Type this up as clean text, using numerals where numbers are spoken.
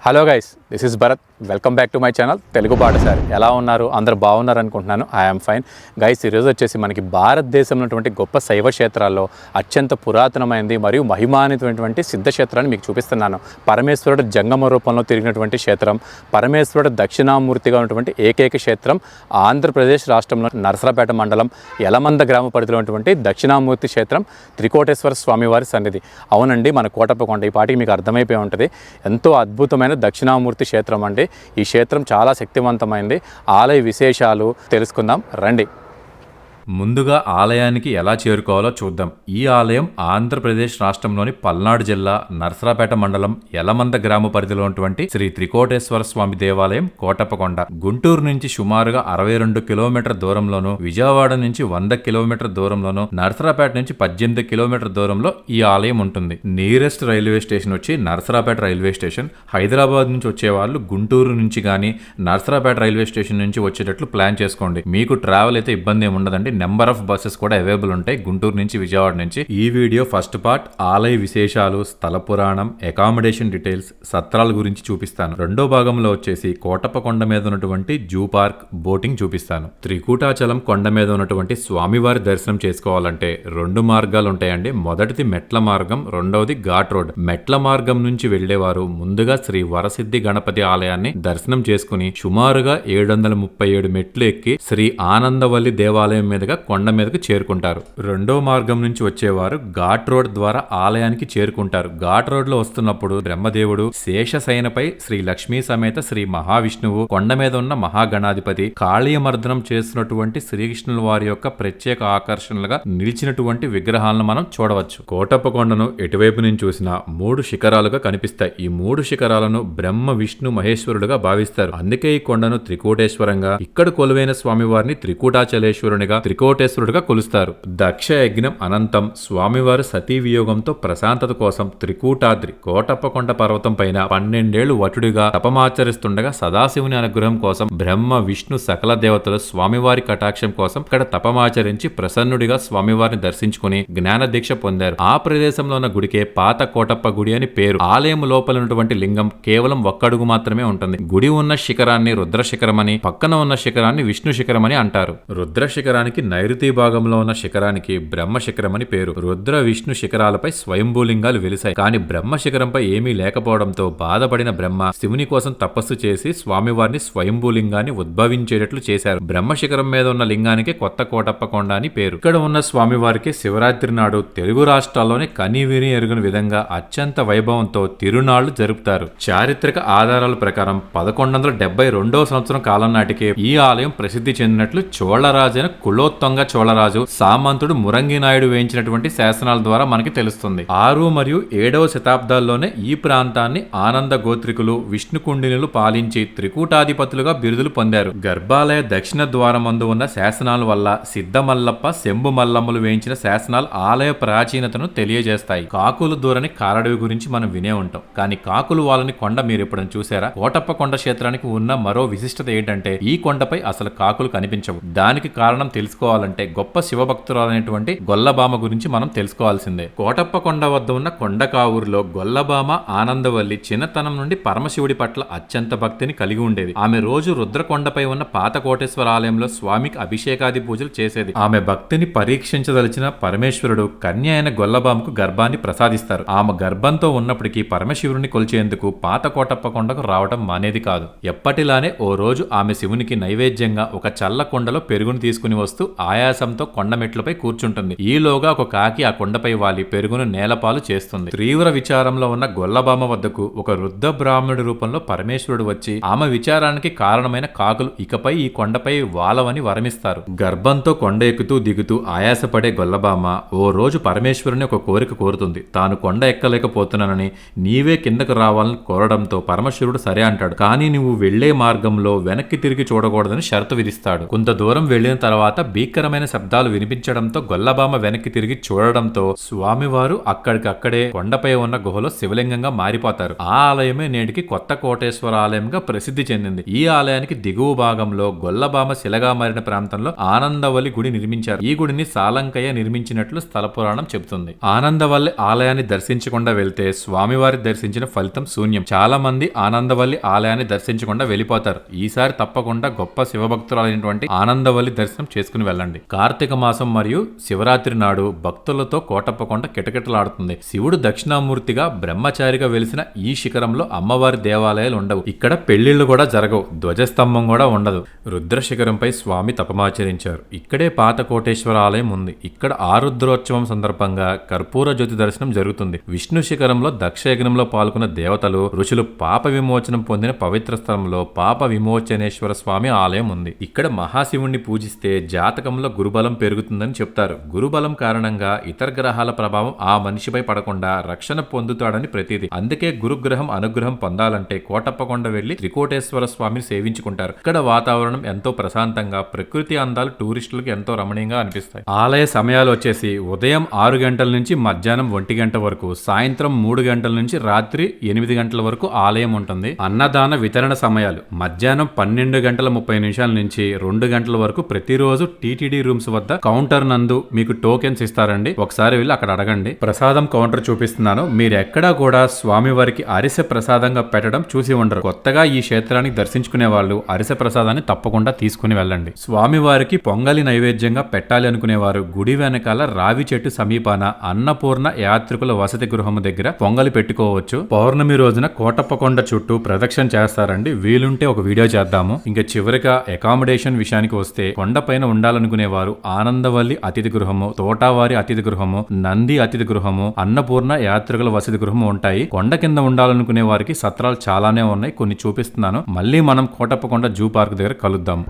Hello guys, this is Bharat. Welcome back to my channel Telugu బాటసారి. ఎలా ఉన్నారు? అందరు బాగున్నారు అనుకుంటున్నాను. I'm fine guys. ఈరోజు వచ్చేసి మనకి భారతదేశంలో ఉన్నటువంటి గొప్ప శైవ క్షేత్రాల్లో అత్యంత పురాతనమైనది మరియు మహిమాన్వితమైనటువంటి సిద్ధక్షేత్రాన్ని మీకు చూపిస్తున్నాను. పరమేశ్వరుడు జంగమ రూపంలో తిరిగినటువంటి క్షేత్రం, పరమేశ్వరుడు దక్షిణామూర్తిగా ఉన్నటువంటి ఏకైక క్షేత్రం ఆంధ్రప్రదేశ్ రాష్ట్రంలో నరసరాపేట మండలం యలమంద గ్రామ పరిధిలో ఉన్నటువంటి దక్షిణామూర్తి క్షేత్రం త్రికోటేశ్వర స్వామివారి సన్నిధి. అవునండి, మన కోటప్పకొండ. ఈ పాటికి మీకు అర్థమైపోయి ఉంటుంది. ఎంతో అద్భుతమైన దక్షిణామూర్తి క్షేత్రం అండి. ఈ క్షేత్రం చాలా శక్తివంతమైంది. ఆలయ విశేషాలు తెలుసుకుందాం రండి. ముందుగా ఆలయానికి ఎలా చేరుకోవాలో చూద్దాం. ఈ ఆలయం ఆంధ్రప్రదేశ్ రాష్ట్రంలోని పల్నాడు జిల్లా నరసరాపేట మండలం యలమంద గ్రామ పరిధిలో ఉన్నటువంటి శ్రీ త్రికోటేశ్వర స్వామి దేవాలయం కోటప్పకొండ. గుంటూరు నుంచి సుమారుగా 62 కిలోమీటర్ దూరంలోను, విజయవాడ నుంచి 100 కిలోమీటర్ దూరంలోను, నరసరాపేట నుంచి 18 కిలోమీటర్ దూరంలో ఈ ఆలయం ఉంటుంది. నియరెస్ట్ రైల్వే స్టేషన్ వచ్చి నరసరాపేట రైల్వే స్టేషన్. హైదరాబాద్ నుంచి వచ్చే వాళ్ళు గుంటూరు నుంచి కానీ నరసరాపేట రైల్వే స్టేషన్ నుంచి వచ్చేటట్లు ప్లాన్ చేసుకోండి. మీకు ట్రావెల్ అయితే ఇబ్బంది ఏమి ఉండదండి. నెంబర్ ఆఫ్ బస్సెస్ కూడా అవైలబుల్ ఉంటాయి గుంటూరు నుంచి విజయవాడ నుంచి. ఈ వీడియో ఫస్ట్ పార్ట్ ఆలయ విశేషాలు, స్థల పురాణం, అకామిడేషన్ డీటెయిల్స్, సత్రాల గురించి చూపిస్తాను. రెండో భాగంలో వచ్చేసి కోటప్పకొండ మీద ఉన్నటువంటి జూ పార్క్, బోటింగ్ చూపిస్తాను. త్రికూటాచలం కొండ మీద ఉన్నటువంటి స్వామివారి దర్శనం చేసుకోవాలంటే 2 మార్గాలు ఉంటాయండి. మొదటిది మెట్ల మార్గం, రెండవది ఘాట్ రోడ్. మెట్ల మార్గం నుంచి వెళ్లేవారు ముందుగా శ్రీ వరసిద్ధి గణపతి ఆలయాన్ని దర్శనం చేసుకుని సుమారుగా 737 మెట్లు ఎక్కి శ్రీ ఆనందవల్లి దేవాలయం మీదుగా కొండ మీదకు చేరుకుంటారు. రెండో మార్గం నుంచి వచ్చేవారు ఘాట్ రోడ్ ద్వారా ఆలయానికి చేరుకుంటారు. ఘాట్ రోడ్ లో వస్తున్నప్పుడు బ్రహ్మదేవుడు శేషశయనపై శ్రీ లక్ష్మీ సమేత శ్రీ మహావిష్ణువు, కొండ మీద ఉన్న మహాగణాధిపతి, కాళీయమర్దనం చేస్తున్నటువంటి శ్రీకృష్ణుల వారి యొక్క ప్రత్యేక ఆకర్షణలుగా నిలిచినటువంటి విగ్రహాలను మనం చూడవచ్చు. కోటప్పకొండను ఎటువైపు నుంచి చూసినా 3 శిఖరాలుగా కనిపిస్తాయి. ఈ 3 శిఖరాలను బ్రహ్మ, విష్ణు, మహేశ్వరుడుగా భావిస్తారు. అందుకే ఈ కొండను త్రికూటేశ్వరంగా, ఇక్కడ కొలువైన స్వామివారిని త్రికూటాచలేశ్వరునిగా, త్రికోటేశ్వరుడుగా కొలుస్తారు. దక్ష యజ్ఞం అనంతం స్వామివారి సతీ వియోగంతో ప్రశాంతత కోసం త్రికూటాద్రి కోటప్పకొండ పర్వతం పైన 12 ఏళ్లు వటుడిగా తపమాచరిస్తుండగా సదాశివుని అనుగ్రహం కోసం బ్రహ్మ, విష్ణు, సకల దేవతలు స్వామివారి కటాక్షం కోసం ఇక్కడ తపమాచరించి ప్రసన్నుడిగా స్వామివారిని దర్శించుకుని జ్ఞాన దీక్ష పొందారు. ఆ ప్రదేశంలో ఉన్న గుడికే పాత కోటప్ప గుడి అని పేరు. ఆలయం లోపల ఉన్నటువంటి లింగం కేవలం 1 అడుగు మాత్రమే ఉంటుంది. గుడి ఉన్న శిఖరాన్ని రుద్ర శిఖరమని, పక్కన ఉన్న శిఖరాన్ని విష్ణు శిఖరమని అంటారు. రుద్ర శిఖరానికి నైరుతి భాగంలో ఉన్న శిఖరానికి బ్రహ్మ శిఖరమని పేరు. రుద్ర, విష్ణు శిఖరాలపై స్వయంభూలింగాలు వెలిశాయి. కానీ బ్రహ్మ శిఖరంపై ఏమీ లేకపోవడంతో బాధపడిన బ్రహ్మ శివుని కోసం తపస్సు చేసి స్వామివారిని స్వయంభూలింగాన్ని ఉద్భవించేటట్లు చేశారు. బ్రహ్మ శిఖరం మీద ఉన్న లింగానికి కొత్త కోటప్పకొండ అని పేరు. ఇక్కడ ఉన్న స్వామివారికి శివరాత్రి నాడు తెలుగు రాష్ట్రాల్లోనే కనీవిని ఎరుగని విధంగా అత్యంత వైభవంతో తిరునాళ్లు జరుపుతారు. చారిత్రక ఆధారాల ప్రకారం 1172వ సంవత్సరం కాలం నాటికే ఈ ఆలయం ప్రసిద్ధి చెందినట్లు చోళరాజైన కులోత్తుంగ చోళరాజు సామంతుడు మురంగినాయుడు వేయించినటువంటి శాసనాల ద్వారా మనకి తెలుస్తుంది. 6 మరియు 7వ శతాబ్దాల్లోనే ఈ ప్రాంతాన్ని ఆనంద గోత్రికులు, విష్ణుకుండినులు పాలించి త్రికూటాధిపతులుగా బిరుదులు పొందారు. గర్భాలయ దక్షిణ ద్వారమందు ఉన్న శాసనాల వల్ల సిద్ధమల్లప్ప, శంభు మల్లమ్మలు వేయించిన శాసనాలు ఆలయ ప్రాచీనతను తెలియజేస్తాయి. కాకులు దూరని కారడవి గురించి మనం వినే ఉంటాం. కానీ కాకులు వాళ్ళని కొండ మీరు ఎప్పుడైనా చూసారా? కోటప్పకొండ క్షేత్రానికి ఉన్న మరో విశిష్టత ఏంటంటే ఈ కొండపై అసలు కాకులు కనిపించవు. దానికి కారణం తెలుసుకోవాలంటే గొప్ప శివభక్తురాలైనటువంటి గొల్లబామ గురించి మనం తెలుసుకోవాల్సిందే. కోటప్పకొండ వద్ద ఉన్న కొండకావూరులో గొల్లబామ ఆనందవల్లి చిన్నతనం నుండి పరమశివుడి పట్ల అత్యంత భక్తిని కలిగి ఉండేది. ఆమె రోజు రుద్రకొండపై ఉన్న పాత కోటేశ్వర ఆలయంలో స్వామికి అభిషేకాది పూజలు చేసేది. ఆమె భక్తిని పరీక్షించదలిచిన పరమేశ్వరుడు కన్య అయిన గొల్లబామకు గర్భాన్ని ప్రసాదిస్తారు. ఆమె గర్భంతో ఉన్నప్పటికీ పరమశివుడిని కొలిచేందుకు పాత కోటప్పకొండకు రావడం మానేది కాదు. ఎప్పటిలానే ఓ రోజు ఆమె శివునికి నైవేద్యంగా ఒక చల్ల కొండలో పెరుగును తీసుకుని వస్తూ ఆయాసంతో కొండమెట్లపై కూర్చుంటుంది. ఈలోగా ఒక కాకి ఆ కొండపై వాలి పెరుగును నేలపాలు చేస్తుంది. తీవ్ర విచారంలో ఉన్న గొల్లబామ వద్దకు ఒక వృద్ధ బ్రాహ్మణుడి రూపంలో పరమేశ్వరుడు వచ్చి ఆమె విచారానికి కారణమైన కాకులు ఇకపై ఈ కొండపై వాలవని వరమిస్తారు. గర్భంతో కొండ ఎక్కుతూ దిగుతూ ఆయాసపడే గొల్లబామ ఓ రోజు పరమేశ్వరుని ఒక కోరిక కోరుతుంది. తాను కొండ ఎక్కలేకపోతున్నానని, నీవే కిందకు రావాలని కోరడంతో పరమేశ్వరుడు సరే అంటాడు. కానీ నువ్వు వెళ్లే మార్గంలో వెనక్కి తిరిగి చూడకూడదని షరతు విధిస్తాడు. కొంత దూరం వెళ్లిన తర్వాత భీకరమైన శబ్దాలు వినిపించడంతో గొల్లబామ వెనక్కి తిరిగి చూడడంతో స్వామివారు అక్కడికక్కడే కొండపై ఉన్న గుహలో శివలింగంగా మారిపోతారు. ఆ ఆలయమే నేటికి కొత్త కోటేశ్వర ఆలయంగా ప్రసిద్ధి చెందింది. ఈ ఆలయానికి దిగువ భాగంలో గొల్లబామ శిలగా మారిన ప్రాంతంలో ఆనందవల్లి గుడి నిర్మించారు. ఈ గుడిని సాలంకయ్య నిర్మించినట్లు స్థల పురాణం చెబుతుంది. ఆనందవల్లి ఆలయాన్ని దర్శించకుండా వెళ్తే స్వామివారి దర్శించిన ఫలితం శూన్యం. చాలా మంది ఆనందవల్లి ఆలయాన్ని దర్శించకుండా వెళ్ళిపోతారు. ఈసారి తప్పకుండా గొప్ప శివభక్తురాలైనటువంటి ఆనందవల్లి దర్శనం చేసుకుని వెళ్ళండి. కార్తీక మాసం మరియు శివరాత్రి నాడు భక్తులతో కోటప్పకొండ కిటకిటలాడుతుంది. శివుడు దక్షిణామూర్తిగా బ్రహ్మచారిగా వెలిసిన ఈ శిఖరంలో అమ్మవారి దేవాలయాలు ఉండవు. ఇక్కడ పెళ్లిళ్లు కూడా జరగవు. ధ్వజస్తంభం కూడా ఉండదు. రుద్ర శిఖరంపై స్వామి తపమాచరించారు. ఇక్కడే పాత కోటేశ్వర ఆలయం ఉంది. ఇక్కడ ఆరుద్రోత్సవం సందర్భంగా కర్పూర జ్యోతి దర్శనం జరుగుతుంది. విష్ణు శిఖరంలో దక్షయజ్ఞంలో పాల్గొన్న దేవతలు ఋషులు పాప విమోచనం పొందిన పవిత్ర స్థలంలో పాప విమోచనేశ్వర స్వామి ఆలయం ఉంది. ఇక్కడ మహాశివుణ్ణి పూజిస్తే జాతకంలో గురుబలం పెరుగుతుందని చెప్తారు. గురుబలం కారణంగా ఇతర గ్రహాల ప్రభావం ఆ మనిషిపై పడకుండా రక్షణ పొందుతాడని ప్రతీది. అందుకే గురుగ్రహం అనుగ్రహం పొందాలంటే కోటప్పకొండ వెళ్లి త్రికోటేశ్వర స్వామిని సేవించుకుంటారు. ఇక్కడ వాతావరణం ఎంతో ప్రశాంతంగా, ప్రకృతి అందాలు టూరిస్టులకు ఎంతో రమణీయంగా అనిపిస్తాయి. ఆలయ సమయాలు వచ్చేసి ఉదయం 6 గంటల నుంచి మధ్యాహ్నం 1 గంట వరకు, సాయంత్రం 3 గంటల నుంచి రాత్రి 8 గంటల వరకు ఆలయం ఉంటుంది. అన్నదాన వితరణ సమయాలు మధ్యాహ్నం 12:30 నుంచి 2 గంటల వరకు ప్రతిరోజు టీటీడీ రూమ్స్ వద్ద కౌంటర్ నందు మీకు టోకెన్స్ ఇస్తారండి. ఒకసారి వెళ్ళి అక్కడ అడగండి. ప్రసాదం కౌంటర్ చూపిస్తున్నాను. మీరు ఎక్కడా కూడా స్వామివారికి అరిసె ప్రసాదంగా పెట్టడం చూసి ఉండరు. కొత్తగా ఈ క్షేత్రానికి దర్శించుకునే వాళ్ళు అరిసె ప్రసాదాన్ని తప్పకుండా తీసుకుని వెళ్ళండి. స్వామివారికి పొంగలి నైవేద్యంగా పెట్టాలి అనుకునేవారు గుడి వెనకాల రావి చెట్టు సమీపాన అన్నపూర్ణ యాత్రికుల వసతి గృహము దగ్గర పొంగలి పెట్టుకోవచ్చు. పౌర్ణమి రోజున కోటప్పకొండ చుట్టూ ప్రదక్షిణ చేస్తారండి. వీలుంటే ఒక వీడియో చేద్దాము. ఇంకా చివరిగా అకామిడేషన్ విషయానికి వస్తే కొండపైన ఉండాలనుకునేవారు ఆనందవల్లి అతిథి గృహము, తోటావారి అతిథి గృహము, నంది అతిథి గృహము, అన్నపూర్ణ యాత్రికుల వసతి గృహము ఉంటాయి. కొండ కింద ఉండాలనుకునే వారికి సత్రాలు చాలానే ఉన్నాయి. కొన్ని చూపిస్తున్నాను. మళ్ళీ మనం కోటప్పకొండ జూ పార్క్ దగ్గర కలుద్దాం.